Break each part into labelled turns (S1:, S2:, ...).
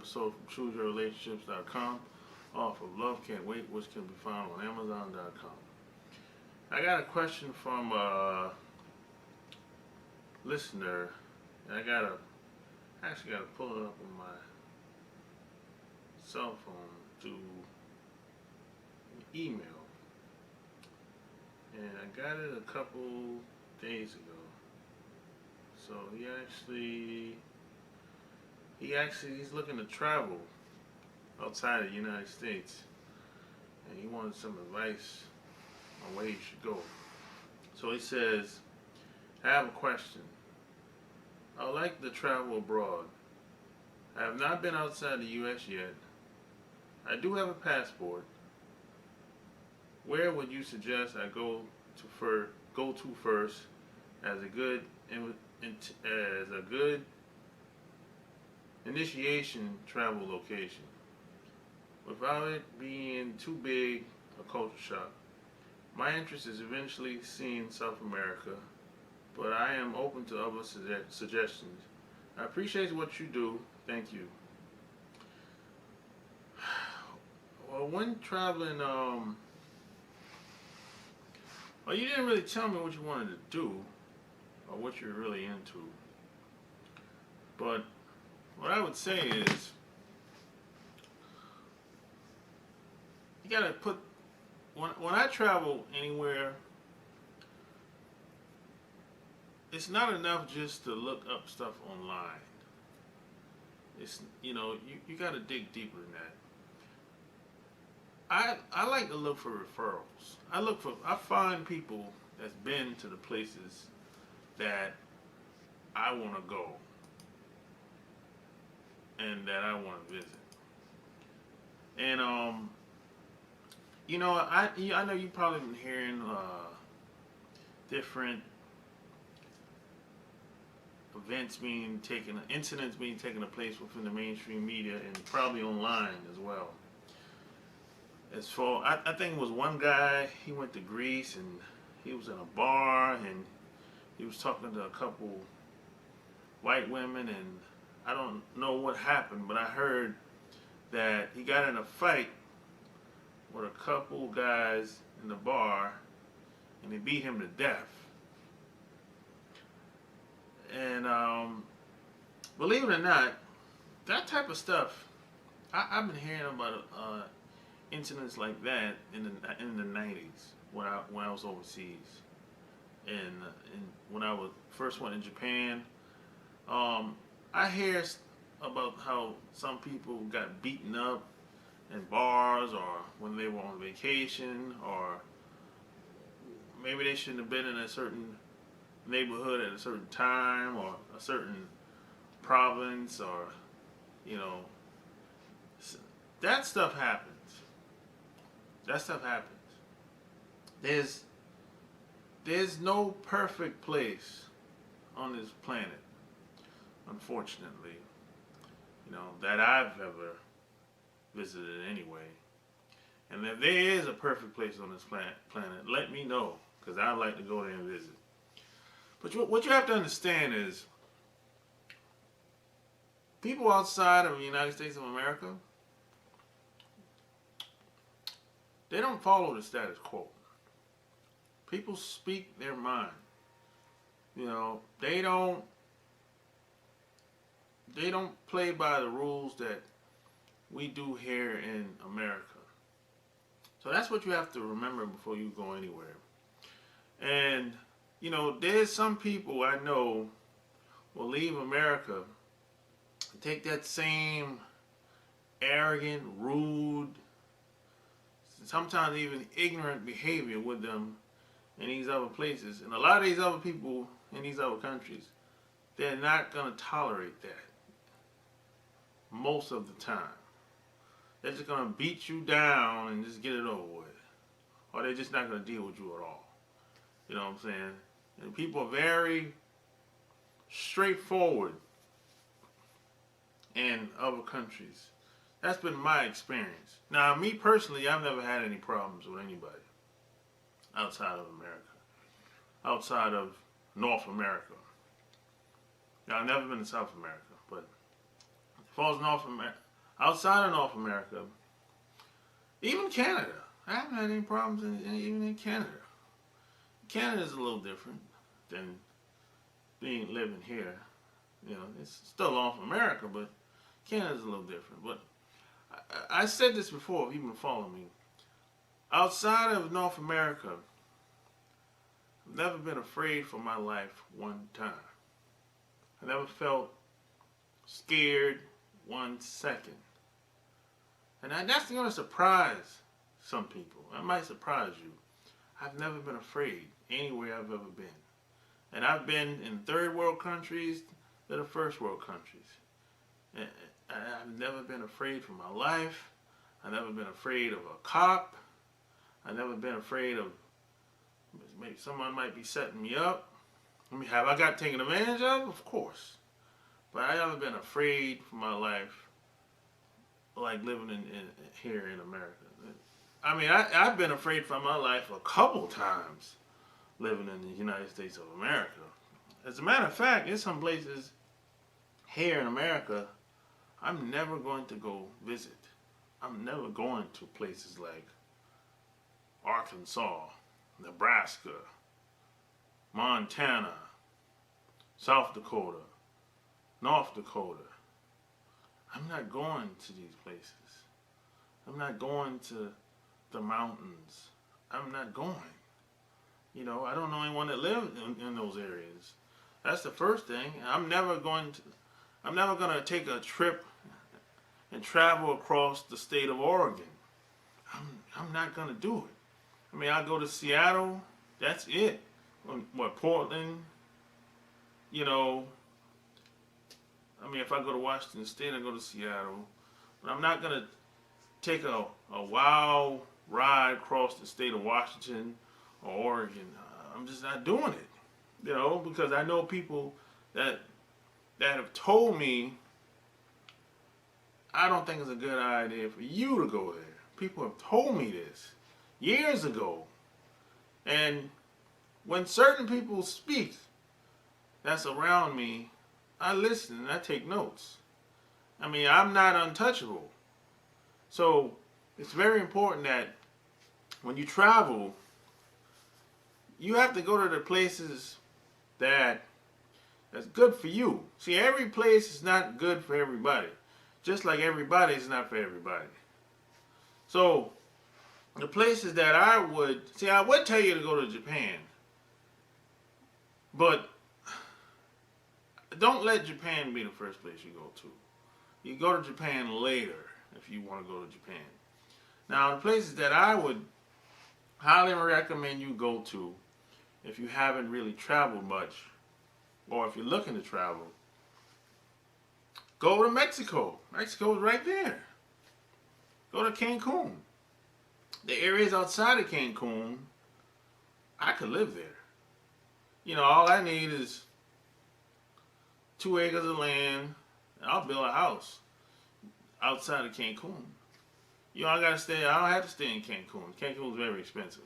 S1: episode from ChooseYourRelationships.com off of Love Can't Wait, which can be found on Amazon.com. I got a question from a listener, and I actually gotta pull it up on my cell phone to email, and I got it a couple days ago. So he's looking to travel outside of the United States, and he wanted some advice on where he should go. So he says, I have a question. I would like to travel abroad. I have not been outside the U.S. yet. I do have a passport. Where would you suggest I go to first as a good initiation travel location, without it being too big a culture shock? My interest is eventually seeing South America, but I am open to other suggestions. I appreciate what you do. Thank you. Well, when traveling, well, you didn't really tell me what you wanted to do or what you're really into. But what I would say is, you gotta put, when I travel anywhere, it's not enough just to look up stuff online. It's, you gotta dig deeper than that. I like to look for referrals. I find people that's been to the places that I want to go and that I want to visit. And I know you probably been hearing different incidents being taken place within the mainstream media and probably online as well. I think it was one guy, he went to Greece and he was in a bar and he was talking to a couple white women, and I don't know what happened, but I heard that he got in a fight with a couple guys in the bar and they beat him to death. And believe it or not, that type of stuff, I've been hearing about incidents like that in the 90s when I was overseas, and when I first went in Japan. I hear about how some people got beaten up in bars, or when they were on vacation, or maybe they shouldn't have been in a certain neighborhood at a certain time, or a certain province, or that stuff happens. That stuff happens. There's no perfect place on this planet, unfortunately, that I've ever visited anyway. And if there is a perfect place on this planet, let me know, because I'd like to go there and visit. But what you have to understand is, people outside of the United States of America, they don't follow the status quo. People speak their mind. They don't play by the rules that we do here in America. So that's what you have to remember before you go anywhere. And there's some people I know will leave America and take that same arrogant, rude, sometimes even ignorant behavior with them in these other places. And a lot of these other people in these other countries, they're not going to tolerate that most of the time. They're just going to beat you down and just get it over with. Or they're just not going to deal with you at all. You know what I'm saying? And people are very straightforward in other countries. That's been my experience. Now, me personally, I've never had any problems with anybody outside of America, outside of North America. Now, I've never been to South America, but as far as outside of North America, even Canada, I haven't had any problems even in Canada. Canada is a little different than being living here. You know, it's still North America, but Canada's a little different. But I said this before, if you've been following me. Outside of North America, I've never been afraid for my life one time. I never felt scared 1 second. And that's going to surprise some people. That might surprise you. I've never been afraid anywhere I've ever been. And I've been in third world countries to the first world countries. And I've never been afraid for my life. I've never been afraid of a cop. I've never been afraid of maybe someone might be setting me up. I mean, have I got taken advantage of? Of course. But I've never been afraid for my life like living in here in America. I mean, I've been afraid for my life a couple times living in the United States of America. As a matter of fact, there's some places here in America I'm never going to go visit. I'm never going to places like Arkansas, Nebraska, Montana, South Dakota, North Dakota. I'm not going to these places. I'm not going to the mountains. I'm not going. You know, I don't know anyone that lives in those areas. That's the first thing. I'm never going to take a trip and travel across the state of Oregon. I'm not going to do it. I mean, I go to Seattle. That's it. What, Portland? You know, I mean, if I go to Washington State, I go to Seattle. But I'm not going to take a wild ride across the state of Washington or Oregon. I'm just not doing it. You know, because I know people that have told me, I don't think it's a good idea for you to go there. People have told me this years ago. And when certain people speak that's around me, I listen and I take notes. I mean, I'm not untouchable. So it's very important that when you travel, you have to go to the places that's good for you. See, every place is not good for everybody. Just like everybody is not for everybody. So the places that I would tell you to go to Japan, but don't let Japan be the first place you go to. You go to Japan later if you want to go to Japan. Now, the places that I would highly recommend you go to if you haven't really traveled much, or if you're looking to travel, go to Mexico. Mexico's right there. Go to Cancun. The areas outside of Cancun, I could live there. You know, all I need is 2 acres of land, and I'll build a house outside of Cancun. You know, I don't have to stay in Cancun. Cancun's very expensive.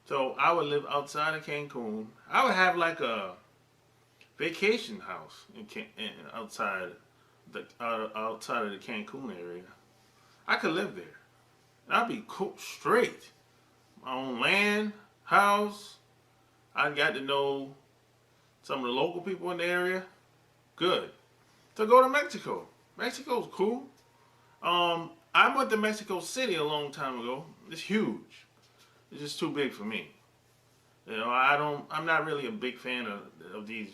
S1: So I would live outside of Cancun. I would have like a vacation house outside of the Cancun area. I could live there. I'd be cool, straight. My own land, house. I got to know some of the local people in the area. Good. So go to Mexico. Mexico's cool. I went to Mexico City a long time ago. It's huge. It's just too big for me. You know, I'm not really a big fan of these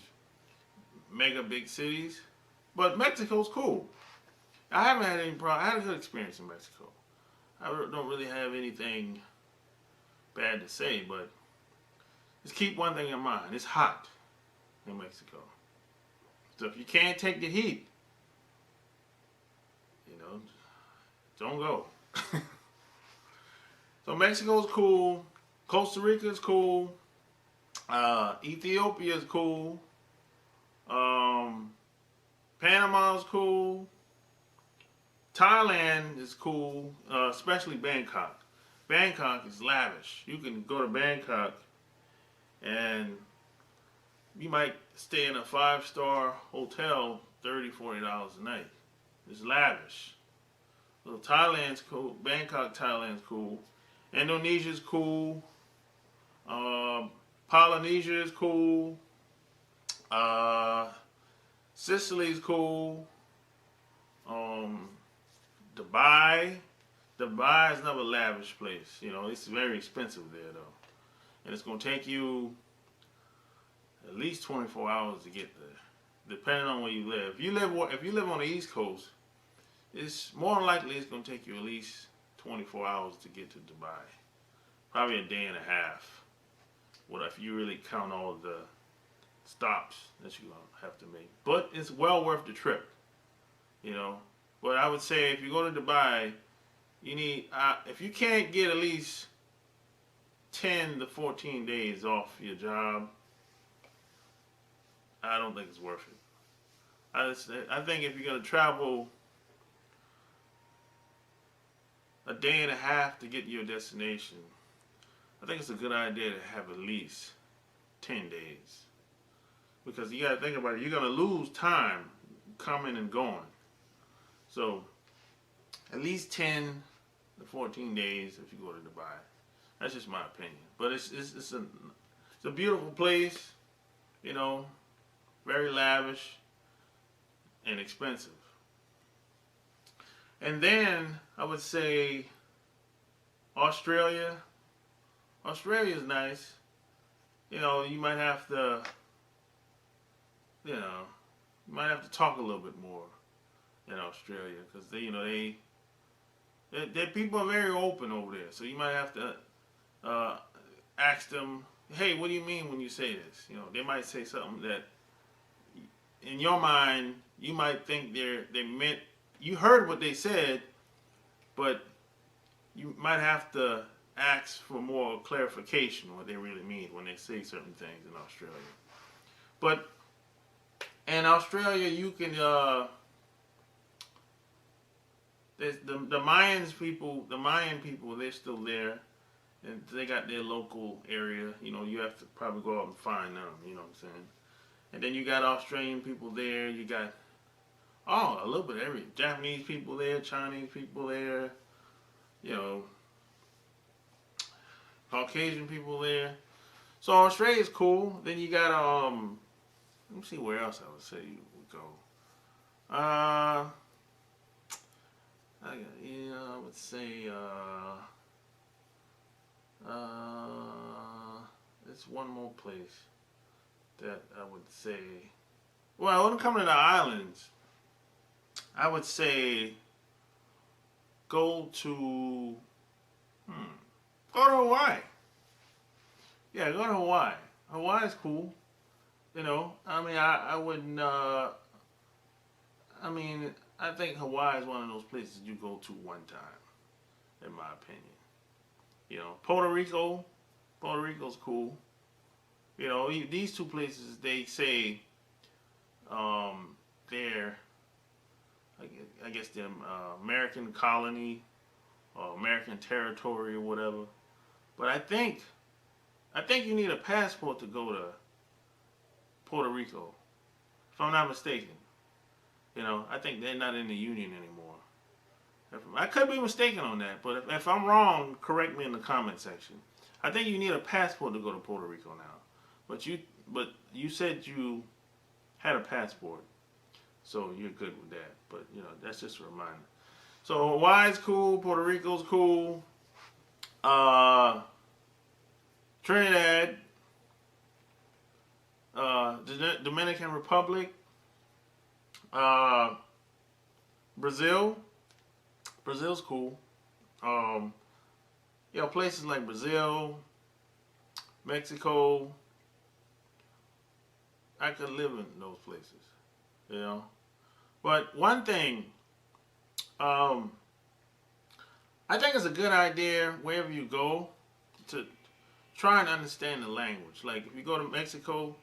S1: mega big cities. But Mexico's cool. I haven't had any problem. I had a good experience in Mexico. I don't really have anything bad to say, but just keep one thing in mind. It's hot in Mexico. So if you can't take the heat, you know, don't go. So Mexico's cool. Costa Rica's cool. Ethiopia's cool. Panama's cool. Thailand is cool, especially Bangkok. Bangkok is lavish. You can go to Bangkok and you might stay in a 5-star hotel $30, $40 a night. It's lavish. So Thailand's cool. Bangkok, Thailand's cool. Indonesia's cool. Uh, Polynesia is cool. Uh, Sicily's cool. Um, Dubai. Dubai is another lavish place. You know, it's very expensive there though, and it's gonna take you at least 24 hours to get there, depending on where you live. If you live on the East Coast, it's more than likely it's gonna take you at least 24 hours to get to Dubai. Probably a day and a half. What if you really count all the stops that you're gonna have to make? But it's well worth the trip. You know. But I would say if you go to Dubai, you need if you can't get at least 10 to 14 days off your job, I don't think it's worth it. I think if you're gonna travel a day and a half to get to your destination, I think it's a good idea to have at least 10 days. Because you gotta think about it, you're gonna lose time coming and going. So at least 10 to 14 days if you go to Dubai. That's just my opinion. But it's a beautiful place, you know, very lavish and expensive. And then I would say Australia. Australia is nice. You know, you might have to, you know, you might have to talk a little bit more in Australia because their people are very open over there. So you might have to ask them, hey, what do you mean when you say this? You know, they might say something that in your mind you might think they meant, you heard what they said, but you might have to ask for more clarification what they really mean when they say certain things in Australia. But in Australia, you can the Mayan people, they're still there, and they got their local area. You know, you have to probably go out and find them. You know what I'm saying? And then you got Australian people there. You got a little bit of every Japanese people there, Chinese people there. You know, Caucasian people there. So Australia's cool. Then you got let me see where else I would say you would go. I would say there's one more place that I would say. Well, when it comes to the islands, I would say go to go to Hawaii. Yeah, go to Hawaii. Hawaii's cool. You know, I mean, I wouldn't. I mean, I think Hawaii is one of those places you go to one time, in my opinion. You know, Puerto Rico's cool. You know, these two places they say they're, I guess they're American colony or American territory or whatever. But I think you need a passport to go to Puerto Rico, if I'm not mistaken. You know, I think they're not in the Union anymore. I could be mistaken on that, but if I'm wrong, correct me in the comment section. I think you need a passport to go to Puerto Rico now. But you said you had a passport, so you're good with that. But you know, that's just a reminder. So Hawaii's cool, Puerto Rico's cool, Trinidad, the Dominican Republic, Brazil. Brazil's cool. You know, places like Brazil, Mexico. I could live in those places. You know, but one thing, I think it's a good idea wherever you go to try and understand the language. Like if you go to Mexico,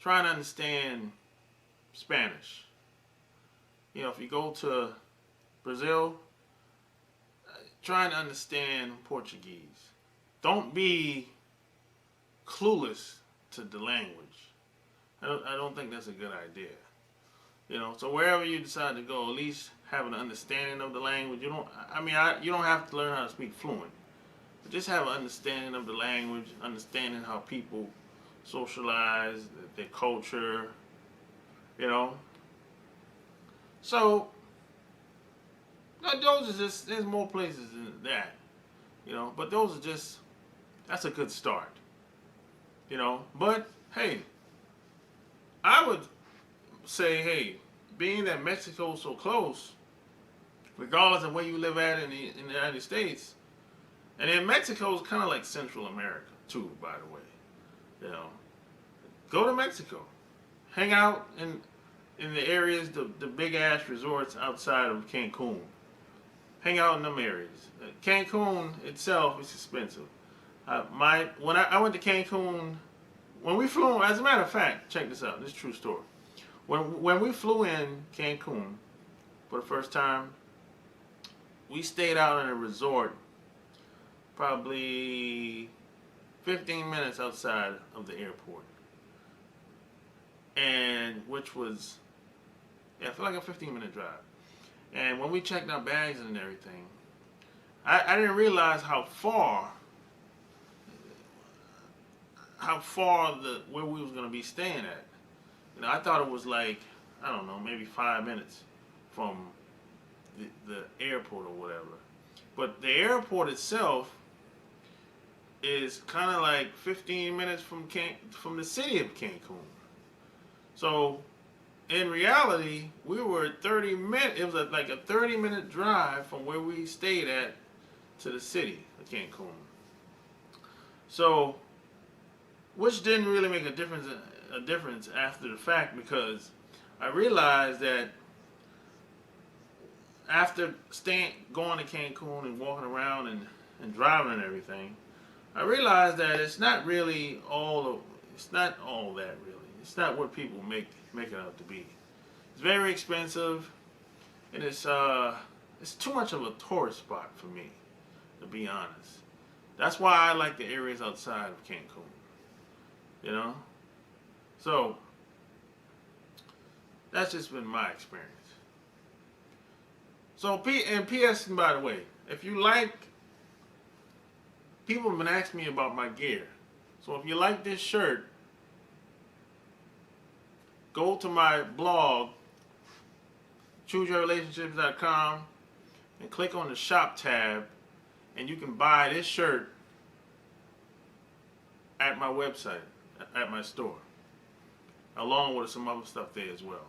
S1: try and understand Spanish. You know, if you go to Brazil, try and understand Portuguese. Don't be clueless to the language. I don't think that's a good idea. You know, so wherever you decide to go, at least have an understanding of the language. You don't. I mean, you don't have to learn how to speak fluent, but just have an understanding of the language, understanding how people socialize, their culture. You know. So those are just. There's more places than that. You know, but those are just. That's a good start. You know, but hey, I would say, hey, being that Mexico's so close, regardless of where you live at in the United States, and then Mexico is kind of like Central America too, by the way. You know, go to Mexico, hang out in the areas, the big ass resorts outside of Cancun. Hang out in them areas. Cancun itself is expensive. When I went to Cancun, when we flew, as a matter of fact, check this out. This is a true story. When we flew in Cancun for the first time, we stayed out in a resort, probably 15 minutes outside of the airport, and which was, I feel like a 15-minute drive. And when we checked our bags and everything, I didn't realize how far where we was gonna be staying at. You know, I thought it was like, I don't know, maybe 5 minutes from the airport or whatever. But the airport itself is kind of like 15 minutes from the city of Cancun. So in reality, we were 30 minutes. It was like a 30-minute drive from where we stayed at to the city of Cancun. So, which didn't really make a difference after the fact, because I realized that after going to Cancun and walking around and driving and everything, I realized that it's not really it's not all that really. It's not what people make it out to be. It's very expensive, and it's too much of a tourist spot for me, to be honest. That's why I like the areas outside of Cancun. You know? So, that's just been my experience. So, and P.S. and by the way, if you like, people have been asking me about my gear. So if you like this shirt, go to my blog, chooseyourrelationships.com, and click on the shop tab, and you can buy this shirt at my website, at my store, along with some other stuff there as well.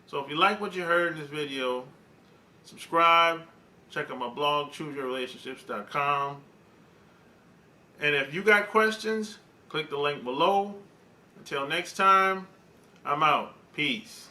S1: So if you like what you heard in this video, subscribe, check out my blog, chooseyourrelationships.com. And if you got questions, click the link below. Until next time, I'm out. Peace.